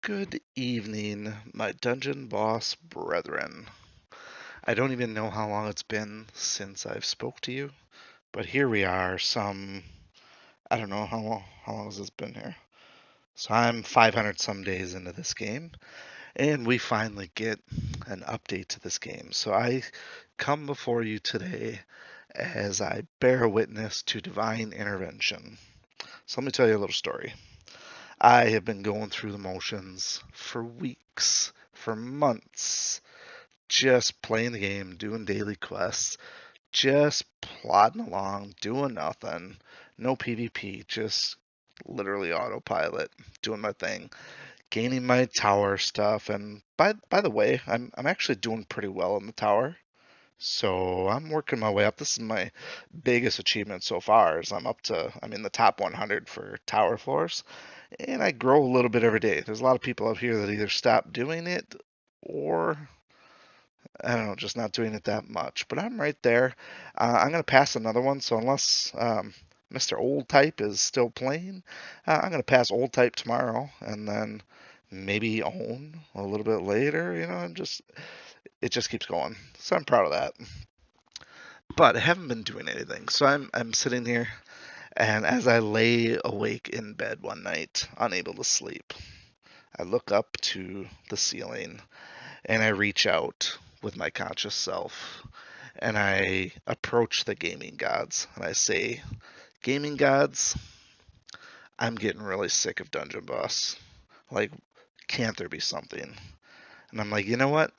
Good evening, my dungeon boss brethren. I don't even know how long it's been since I've spoke to you, but here we are, I don't know how long has this been here. So I'm 500 some days into this game, and we finally get an update to this game. So I come before you today as I bear witness to divine intervention. So let me tell you a little story. I have been going through the motions for weeks, for months, just playing the game, doing daily quests, just plodding along, doing nothing, no PvP, just literally autopilot, doing my thing, gaining my tower stuff. And by the way, I'm actually doing pretty well in the tower. So I'm working my way up. This is my biggest achievement so far. Is I'm in the top 100 for tower floors, and I grow a little bit every day. There's a lot of people out here that either stop doing it or I don't know, just not doing it that much. But I'm right there. I'm going to pass another one. So unless Mr. Old Type is still playing, I'm going to pass Old Type tomorrow, and then maybe own a little bit later. And just it just keeps going. So I'm proud of that. But I haven't been doing anything. So I'm sitting here, and as I lay awake in bed one night, unable to sleep, I look up to the ceiling and I reach out with my conscious self and I approach the gaming gods and I say, gaming gods, I'm getting really sick of Dungeon Boss. Like, can't there be something? And I'm like, you know what?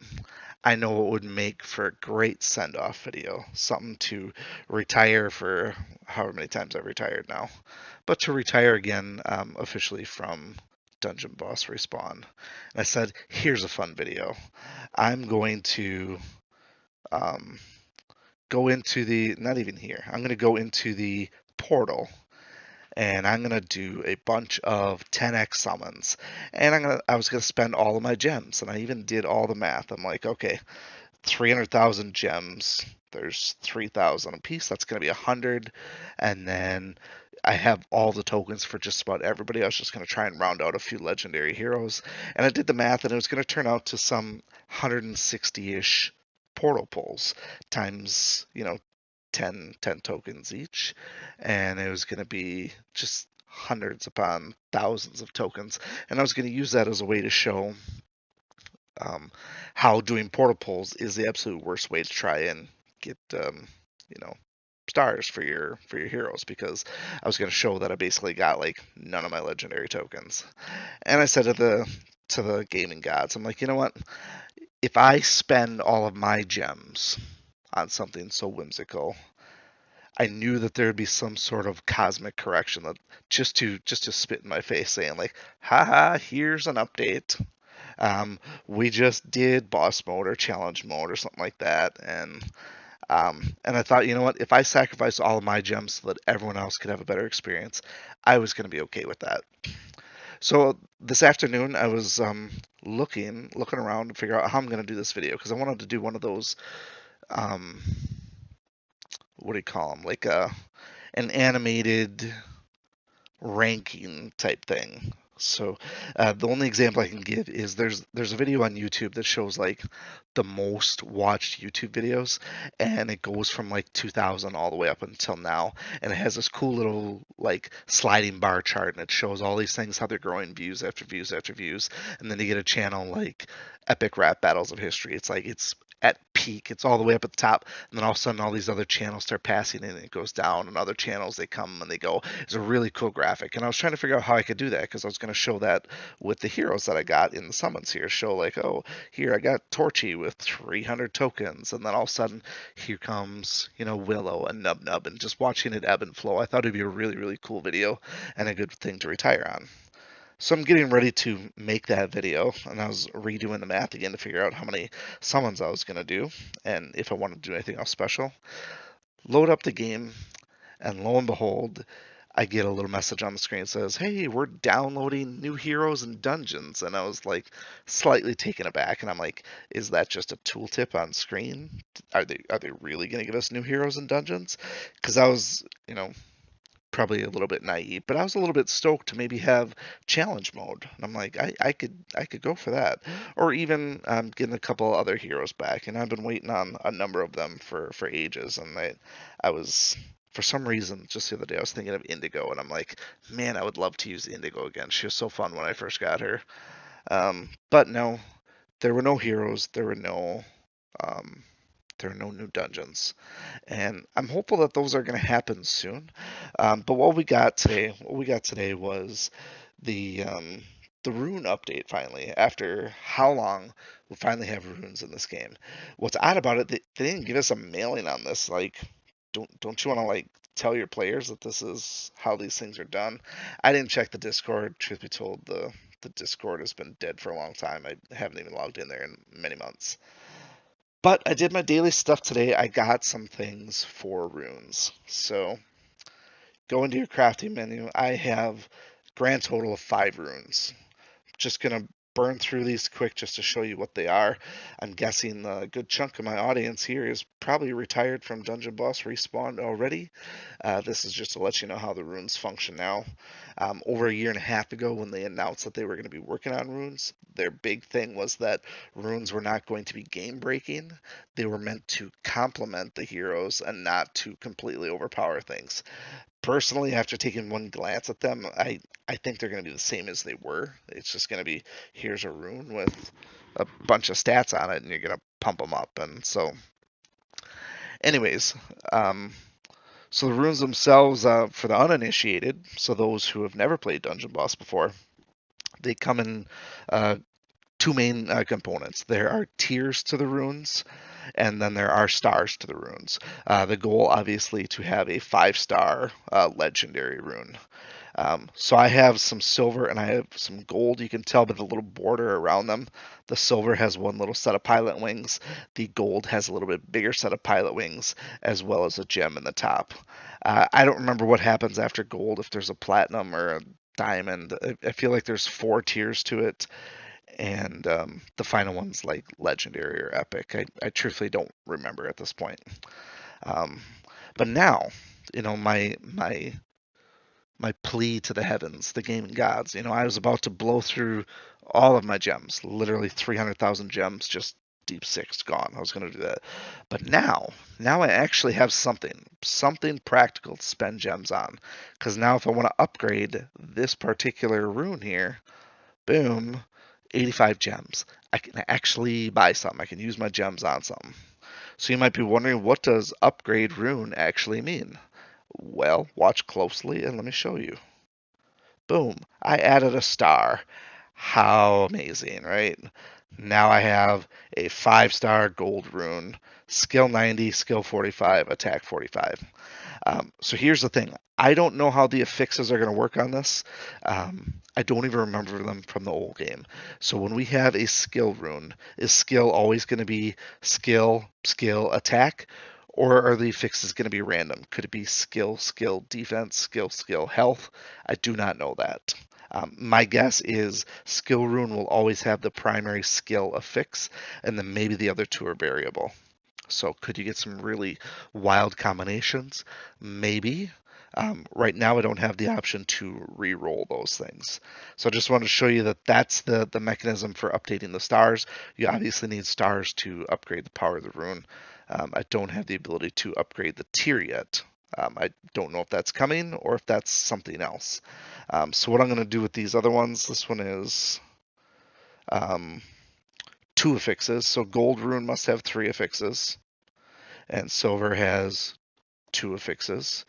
I know what would make for a great send off video. Something to retire for however many times I've retired now. But to retire again officially from Dungeon Boss Respawn. And I said, here's a fun video. I'm going to um, go into not even here, I'm going to go into the portal and I'm going to do a bunch of 10x summons. And I was going to spend all of my gems. And I even did all the math. I'm like, okay, 300,000 gems. There's 3,000 a piece. That's going to be 100. And then I have all the tokens for just about everybody. I was just going to try and round out a few legendary heroes. And I did the math, and it was going to turn out to some 160-ish portal pulls times, 10 tokens each. And it was going to be just hundreds upon thousands of tokens. And I was going to use that as a way to show how doing portal pulls is the absolute worst way to try and get you know stars for your heroes, because I was going to show that I basically got like none of my legendary tokens. And I said to the gaming gods, I'm like, you know what? If I spend all of my gems on something so whimsical, I knew that there would be some sort of cosmic correction that just to spit in my face saying like, haha, here's an update. We just did boss mode or challenge mode or something like that, and I thought, you know what? If I sacrifice all of my gems so that everyone else could have a better experience, I was going to be okay with that. So this afternoon, I was looking around to figure out how I'm going to do this video, because I wanted to do one of those um, what do you call them? Like an animated ranking type thing. So the only example I can give is there's a video on YouTube that shows like the most watched YouTube videos, and it goes from like 2000 all the way up until now, and it has this cool little like sliding bar chart, and it shows all these things, how they're growing views after views after views, and then you get a channel like Epic Rap Battles of History. It's like it's at peak, it's all the way up at the top, and then all of a sudden all these other channels start passing and it goes down, and other channels, they come and they go. It's a really cool graphic, and I was trying to figure out how I could do that, because I was going to show that with the heroes that I got in the summons here. Show like, oh, here I got Torchy with 300 tokens, and then all of a sudden here comes Willow and Nub Nub, and just watching it ebb and flow. I thought it'd be a really, really cool video and a good thing to retire on. So I'm getting ready to make that video, and I was redoing the math again to figure out how many summons I was going to do and if I wanted to do anything else special. Load up the game, and lo and behold, I get a little message on the screen that says, "Hey, we're downloading new heroes and dungeons." And I was like slightly taken aback, and I'm like, "Is that just a tooltip on screen? Are they really going to give us new heroes and dungeons?" Because I was, probably a little bit naive, but I was a little bit stoked to maybe have challenge mode. And I'm like, I could go for that, or even getting a couple other heroes back. And I've been waiting on a number of them for ages, and I was. For some reason, just the other day, I was thinking of Indigo, and I'm like, man, I would love to use Indigo again. She was so fun when I first got her. But no, there were no heroes. Um, there were no new dungeons, and I'm hopeful that those are going to happen soon. But what we got today was the rune update finally. After how long we finally have runes in this game? What's odd about it? They didn't give us a mailing on this. Like, don't you want to like tell your players that this is how these things are done? I didn't check the Discord. Truth be told, the Discord has been dead for a long time. I haven't even logged in there in many months. But I did my daily stuff today. I got some things for runes. So go into your crafting menu. I have grand total of 5 runes. Just gonna burn through these quick just to show you what they are. I'm guessing a good chunk of my audience here is probably retired from Dungeon Boss Respawn already. This is just to let you know how the runes function now. Over a year and a half ago, when they announced that they were going to be working on runes, their big thing was that runes were not going to be game breaking. They were meant to complement the heroes and not to completely overpower things. Personally, after taking one glance at them, I think they're going to be the same as they were. It's just going to be, here's a rune with a bunch of stats on it, and you're going to pump them up. And so, anyways, um, so the runes themselves, for the uninitiated, so those who have never played Dungeon Boss before, they come in uh, 2 main components. There are tiers to the runes, and then there are stars to the runes. The goal, obviously, to have a 5-star legendary rune. So I have some silver and I have some gold. You can tell by the little border around them. The silver has one little set of pilot wings. The gold has a little bit bigger set of pilot wings, as well as a gem in the top. I don't remember what happens after gold, if there's a platinum or a diamond. I feel like there's 4 tiers to it, and the final one's like legendary or epic. I truthfully don't remember at this point. Um, but now, my plea to the heavens, the gaming gods. I was about to blow through all of my gems, literally 300,000 gems, just deep six gone. I was going to do that. But now I actually have something practical to spend gems on. Because now if I want to upgrade this particular rune here, boom, 85 gems. I can actually buy something. I can use my gems on something. So you might be wondering, what does upgrade rune actually mean? Well, watch closely and let me show you. Boom, I added a star. How amazing, right? Now I have a 5-star gold rune, skill 90, skill 45, attack 45. So here's the thing. I don't know how the affixes are going to work on this. I don't even remember them from the old game. So when we have a skill rune, is skill always going to be skill, skill, attack? Or are the affixes going to be random? Could it be skill, skill, defense, skill, skill, health? I do not know that. My guess is skill rune will always have the primary skill affix, and then maybe the other two are variable. So could you get some really wild combinations? Maybe. Right now, I don't have the option to re-roll those things. So I just wanted to show you that that's the mechanism for updating the stars. You obviously need stars to upgrade the power of the rune. I don't have the ability to upgrade the tier yet. I don't know if that's coming or if that's something else. So what I'm going to do with these other ones, this one is um, 2 affixes. So gold rune must have 3 affixes, and silver has 2 affixes.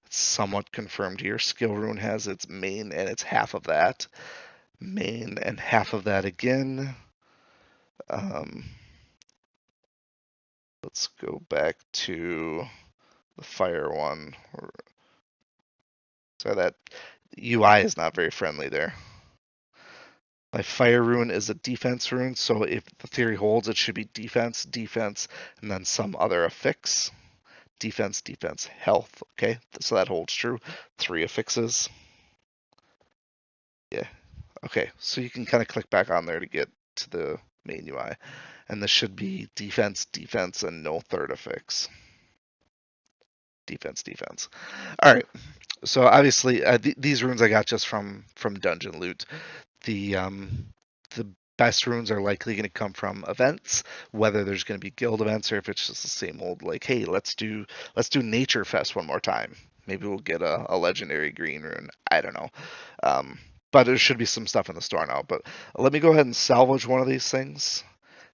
It's somewhat confirmed here. Skill rune has its main and it's half of that. Main and half of that again. Um, let's go back to the fire one. So that UI is not very friendly there. My fire rune is a defense rune, so if the theory holds, it should be defense, defense, and then some other affix. Defense, defense, health. Okay, so that holds true. 3 affixes. Yeah. Okay, so you can kind of click back on there to get to the main UI. And this should be defense, defense, and no third affix. Defense, defense. All right. So obviously, these runes I got just from dungeon loot. The best runes are likely going to come from events, whether there's going to be guild events or if it's just the same old like, hey, let's do Nature Fest one more time. Maybe we'll get a legendary green rune. I don't know. Um, but there should be some stuff in the store now. But let me go ahead and salvage one of these things,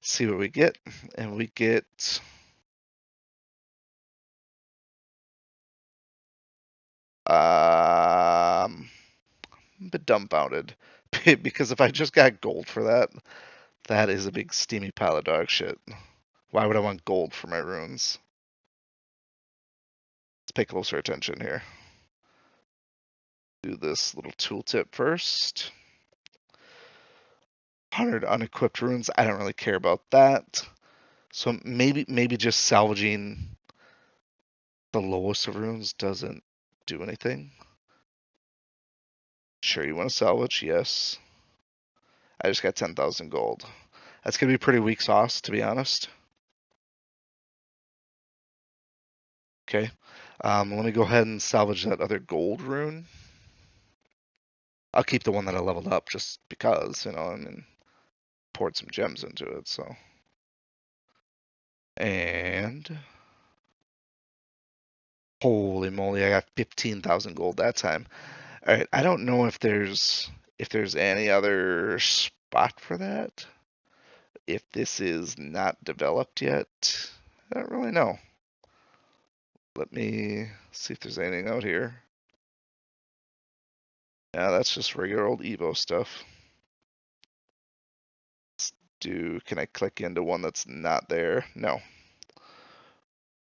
see what we get, and we get. I'm a bit dumbfounded because if I just got gold for that, that is a big steamy pile of dog shit. Why would I want gold for my runes? Let's pay closer attention here. Do this little tooltip first. 100 unequipped runes. I don't really care about that. So maybe just salvaging the lowest of runes doesn't do anything. Sure, you want to salvage? Yes. I just got 10,000 gold. That's gonna be pretty weak sauce, to be honest. Okay. Let me go ahead and salvage that other gold rune. I'll keep the one that I leveled up just because, I mean, poured some gems into it, so. And holy moly, I got 15,000 gold that time. All right, I don't know if there's any other spot for that. If this is not developed yet, I don't really know. Let me see if there's anything out here. Yeah, that's just regular old Evo stuff. Can I click into one that's not there? No.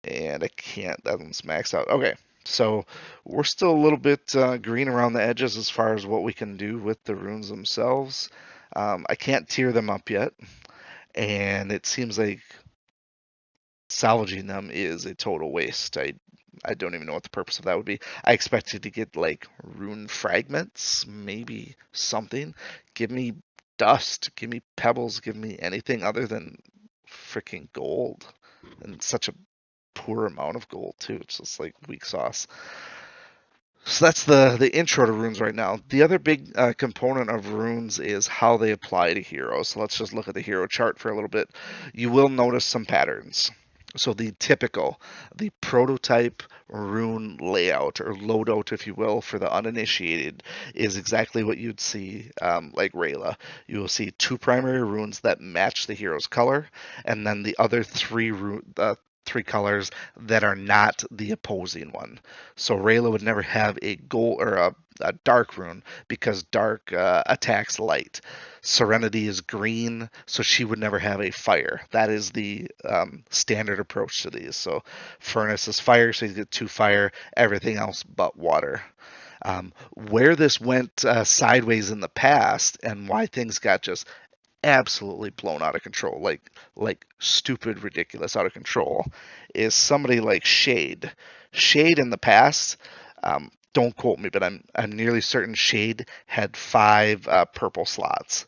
And I can't, that one's maxed out. Okay, so we're still a little bit green around the edges as far as what we can do with the runes themselves. I can't tier them up yet, and it seems like salvaging them is a total waste. I don't even know what the purpose of that would be. I expected to get like rune fragments, maybe something. Give me dust, give me pebbles, give me anything other than freaking gold. And such a poor amount of gold too. It's just like weak sauce. So that's the intro to runes right now. The other big component of runes is how they apply to heroes. So let's just look at the hero chart for a little bit. You will notice some patterns. So the prototype rune layout or loadout, if you will, for the uninitiated is exactly what you'd see like Rayla. You will see two primary runes that match the hero's color, and then the other three colors that are not the opposing one. So Rayla would never have a gold or a dark rune because dark attacks light. Serenity is green, so she would never have a fire. That is the standard approach to these. So Furnace is fire, so you get two fire, everything else but water. Where this went sideways in the past and why things got just absolutely blown out of control, like stupid, ridiculous, out of control, is somebody like Shade. Shade in the past, don't quote me, but I'm nearly certain Shade had five purple slots,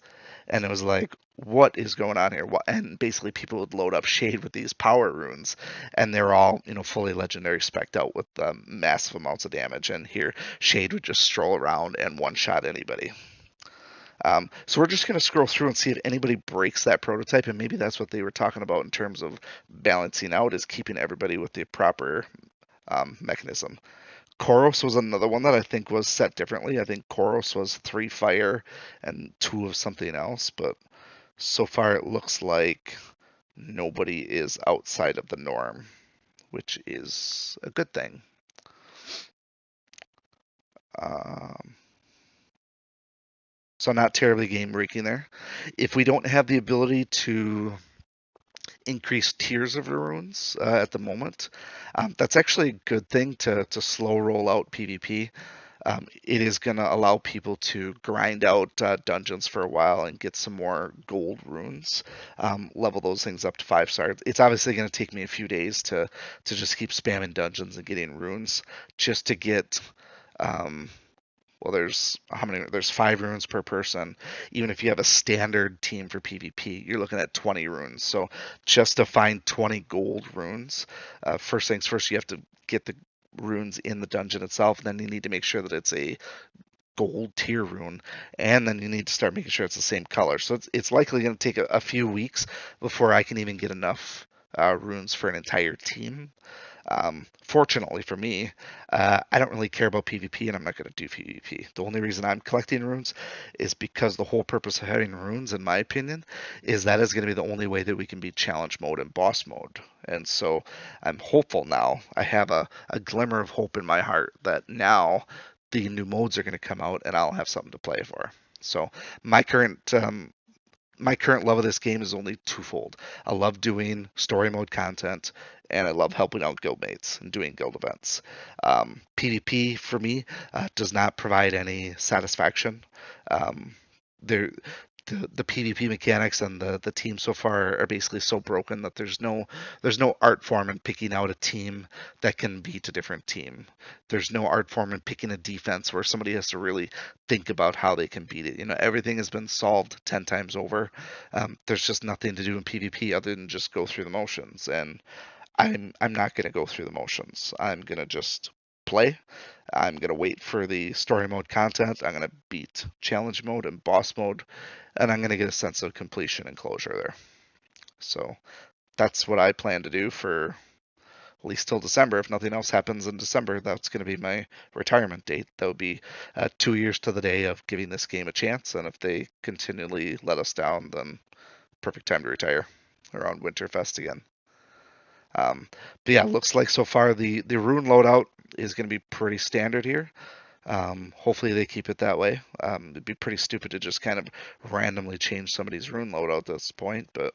and it was like, what is going on here? And basically, people would load up Shade with these power runes, and they're all fully legendary spec'd out with massive amounts of damage. And here, Shade would just stroll around and one shot anybody. So we're just going to scroll through and see if anybody breaks that prototype, and maybe that's what they were talking about in terms of balancing out, is keeping everybody with the proper mechanism. Koros was another one that I think was set differently. I think Koros was three fire and two of something else, but so far it looks like nobody is outside of the norm, which is a good thing. Um, so not terribly game breaking there. If we don't have the ability to increased tiers of runes at the moment. That's actually a good thing to slow roll out PvP. It is going to allow people to grind out dungeons for a while and get some more gold runes, level those things up to 5 stars. It's obviously going to take me a few days to just keep spamming dungeons and getting runes just to get um, well, there's how many? There's 5 runes per person. Even if you have a standard team for PvP, you're looking at 20 runes. So just to find 20 gold runes, first things first, you have to get the runes in the dungeon itself. And then you need to make sure that it's a gold tier rune, and then you need to start making sure it's the same color. So it's likely going to take a few weeks before I can even get enough runes for an entire team. Fortunately for me, I don't really care about PvP, and I'm not going to do PvP. The only reason I'm collecting runes is because the whole purpose of having runes, in my opinion, is that is going to be the only way that we can beat challenge mode and boss mode. And so I'm hopeful now. I have a glimmer of hope in my heart that now the new modes are going to come out and I'll have something to play for. So my current my current love of this game is only twofold. I love doing story mode content, and I love helping out guildmates and doing guild events. PvP for me does not provide any satisfaction. Um, there, the PvP mechanics and the team so far are basically so broken that there's no art form in picking out a team that can beat a different team. There's no art form in picking a defense where somebody has to really think about how they can beat it. Everything has been solved 10 times over. There's just nothing to do in PvP other than just go through the motions, and I'm not going to go through the motions. I'm going to just play. I'm going to wait for the story mode content. I'm going to beat challenge mode and boss mode, and I'm going to get a sense of completion and closure there. So that's what I plan to do for at least till December. If nothing else happens in December, that's going to be my retirement date. That would be 2 years to the day of giving this game a chance. And if they continually let us down, then perfect time to retire around Winterfest again. But yeah, looks like so far the rune loadout is going to be pretty standard here. Hopefully they keep it that way. It'd be pretty stupid to just kind of randomly change somebody's rune loadout at this point, but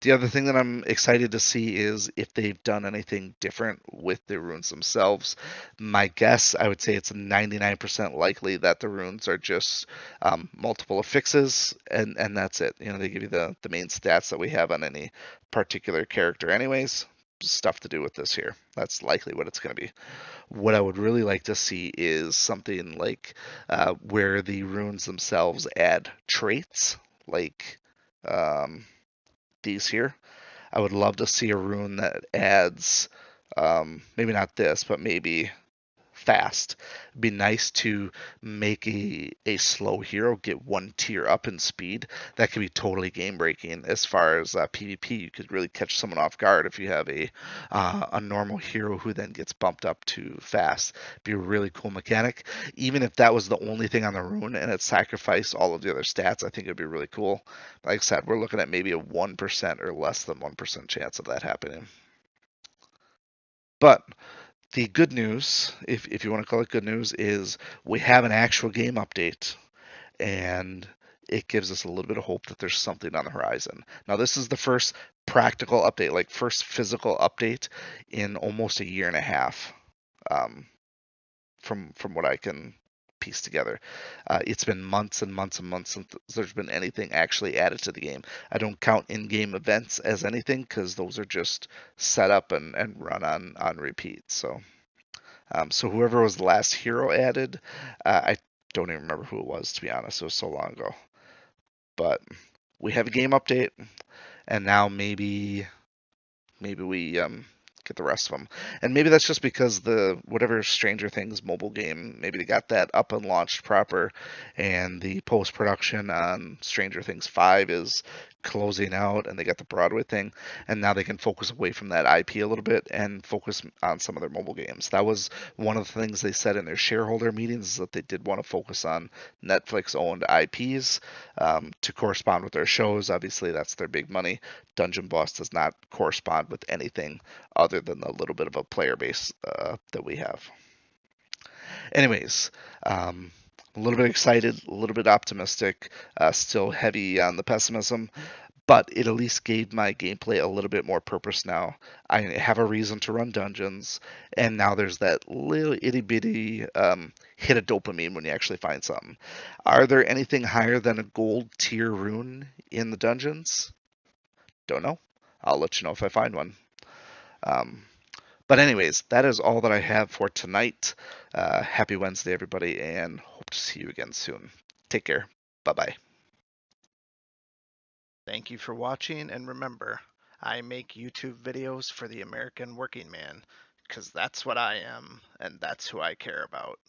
the other thing that I'm excited to see is if they've done anything different with the runes themselves. My guess, I would say it's 99% likely that the runes are just multiple affixes, and that's it. They give you the main stats that we have on any particular character, anyways. Stuff to do with this here. That's likely what it's going to be. What I would really like to see is something like where the runes themselves add traits, like um, these here. I would love to see a rune that adds, maybe not this, but maybe fast. It'd be nice to make a slow hero get one tier up in speed. That could be totally game breaking as far as PvP. You could really catch someone off guard if you have a normal hero who then gets bumped up to fast. Be a really cool mechanic. Even if that was the only thing on the rune and it sacrificed all of the other stats, I think it'd be really cool. Like I said, we're looking at maybe a 1% or less than 1% chance of that happening. But the good news, if you want to call it good news, is we have an actual game update, and it gives us a little bit of hope that there's something on the horizon. Now, this is the first practical update, like first physical update in almost a year and a half, um, from what I can piece together. It's been months and months and months since there's been anything actually added to the game. I don't count in-game events as anything because those are just set up and run on repeat. So whoever was the last hero added, I don't even remember who it was, to be honest. It was so long ago. But we have a game update, and now maybe we get the rest of them. And maybe that's just because the whatever Stranger Things mobile game, maybe they got that up and launched proper, and the post production on Stranger Things 5 is closing out, and they got the Broadway thing, and now they can focus away from that IP a little bit and focus on some of their mobile games. That was one of the things they said in their shareholder meetings, is that they did want to focus on Netflix owned IPs to correspond with their shows. Obviously, that's their big money. Dungeon Boss does not correspond with anything other than the little bit of a player base that we have. Anyways, a little bit excited, a little bit optimistic, still heavy on the pessimism, but it at least gave my gameplay a little bit more purpose now. I have a reason to run dungeons, and now there's that little itty bitty hit of dopamine when you actually find something. Are there anything higher than a gold tier rune in the dungeons? Don't know. I'll let you know if I find one. Um, but anyways, that is all that I have for tonight. Happy Wednesday, everybody, and hope to see you again soon. Take care. Bye-bye. Thank you for watching, and remember, I make YouTube videos for the American working man. 'cause that's what I am, and that's who I care about.